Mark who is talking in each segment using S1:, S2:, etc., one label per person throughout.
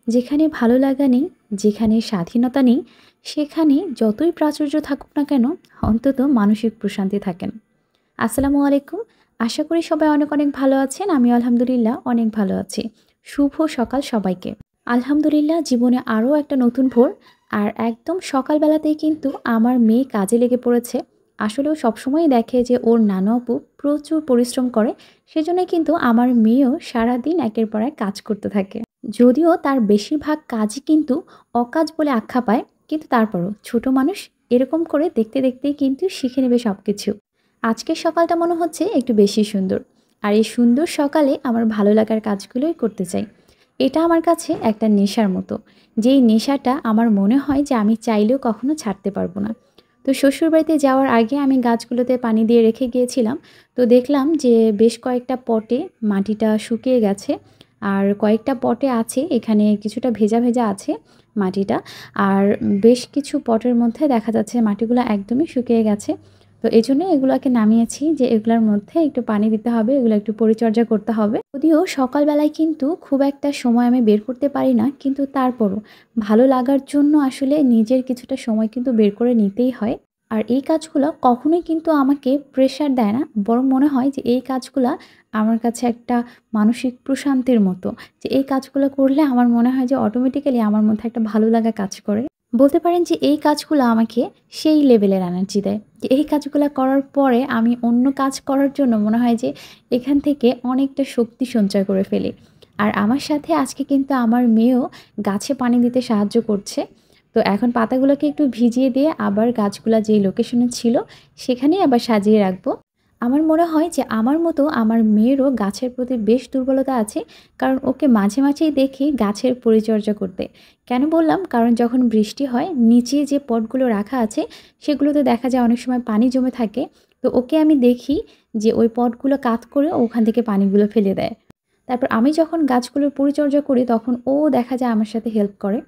S1: যেখানে ভালো লাগা নেই, যেখানে স্বাধীনতা নেই, সেখানে যতই প্রাচুর্য থাকুক না কেন, অন্তত মানসিক প্রশান্তি থাকে না। আসসালামু আলাইকুম। আশা করি সবাই অনেক, অনেক ভালো আছেন। আমিও আলহামদুলিল্লাহ অনেক ভালো আছি। শুভ সকাল সবাইকে। আলহামদুলিল্লাহ জীবনে আরও একটা নতুন ভোর। আর একদম সকালবেলাতেই কিন্তু আমার মেয়ে কাজে লেগে পড়েছে। আসলে ও সবসময়ই দেখে যে ওর নানু আপু প্রচুর পরিশ্রম করে। সেজন্যই কিন্তু আমার মেয়েও সারাদিন একের পর এক কাজ করতে থাকে। যদিও তার বেশিরভাগ কাজই কিন্তু অকাজ বলে আখ্যা পায়, কিন্তু তারপরও ছোট মানুষ এরকম করে দেখতে দেখতেই কিন্তু শিখে নেবে সব কিছু। আজকের সকালটা মনে হচ্ছে একটু বেশি সুন্দর। আর এই সুন্দর সকালে আমার ভালো লাগার কাজগুলোই করতে চাই। এটা আমার কাছে একটা নেশার মতো। যেই নেশাটা আমার মনে হয় যে আমি চাইলেও কখনো ছাড়তে পারবো না। তো শ্বশুরবাড়িতে যাওয়ার আগে আমি গাছগুলোতে পানি দিয়ে রেখে গিয়েছিলাম। তো দেখলাম যে বেশ কয়েকটা পটে মাটিটা শুকিয়ে গেছে। আর কয়েকটা পটে আছে এখানে কিছুটা ভেজা, ভেজা আছে মাটিটা। আর বেশ কিছু পটের মধ্যে দেখা যাচ্ছে মাটিগুলো একদমই শুকিয়ে গেছে। তো এজন্যই এগুলাকে নামিয়েছি যে এগুলার মধ্যে একটু পানি দিতে হবে, এগুলো একটু পরিচর্যা করতে হবে। যদিও সকালবেলায় কিন্তু খুব একটা সময় আমি বের করতে পারি না, কিন্তু তারপরও ভালো লাগার জন্য আসলে নিজের কিছুটা সময় কিন্তু বের করে নিতেই হয়। আর এই কাজগুলো কখনোই কিন্তু আমাকে প্রেশার দেয় না, বরং মনে হয় যে এই কাজগুলা আমার কাছে একটা মানসিক প্রশান্তির মতো। যে এই কাজগুলো করলে আমার মনে হয় যে অটোমেটিক্যালি আমার মধ্যে একটা ভালো লাগা কাজ করে। বলতে পারেন যে এই কাজগুলো আমাকে সেই লেভেলের এনার্জি দেয়। যে এই কাজগুলা করার পরে আমি অন্য কাজ করার জন্য মনে হয় যে এখান থেকে অনেকটা শক্তি সঞ্চয় করে ফেলি। আর আমার সাথে আজকে কিন্তু আমার মেয়েও গাছে পানি দিতে সাহায্য করছে। তো এখন পাতাগুলোকে একটু ভিজিয়ে দিয়ে আবার গাছগুলা যেই লোকেশনে ছিল সেখানেই আবার সাজিয়ে রাখবো। আমার মনে হয় যে আমার মতো আমার মেয়েরও গাছের প্রতি বেশ দুর্বলতা আছে, কারণ ওকে মাঝে মাঝেই দেখি গাছের পরিচর্যা করতে। কেন বললাম? কারণ যখন বৃষ্টি হয় নিচে যে পটগুলো রাখা আছে সেগুলোতে দেখা যায় অনেক সময় পানি জমে থাকে। তো ওকে আমি দেখি যে ওই পটগুলো কাত করে ওখান থেকে পানিগুলো ফেলে দেয়। তারপর আমি যখন গাছগুলোর পরিচর্যা করি তখন ও দেখা যায় আমার সাথে হেল্প করে।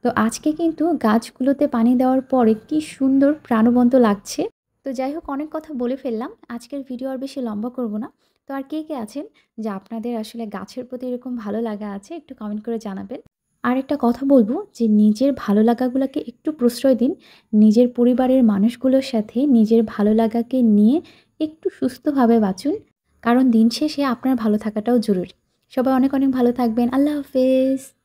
S1: তো আজকে কিন্তু গাছগুলোতে পানি দেওয়ার পরে কি সুন্দর প্রাণবন্ত লাগছে। তো যাই হোক, অনেক কথা বলে ফেললাম। আজকের ভিডিও আর বেশি লম্বা করব না। তো আর কে, কে আছেন যে আপনাদের আসলে গাছের প্রতি এরকম ভালো লাগা আছে, একটু কমেন্ট করে জানাবেন। আর একটা কথা বলব যে নিজের ভালো লাগাগুলোকে একটু প্রশ্রয় দিন। নিজের পরিবারের মানুষগুলোর সাথে নিজের ভালো লাগাকে নিয়ে একটু সুস্থভাবে বাঁচুন। কারণ দিন শেষে আপনার ভালো থাকাটাও জরুরি। সবাই অনেক, অনেক ভালো থাকবেন। আল্লাহ হাফেজ।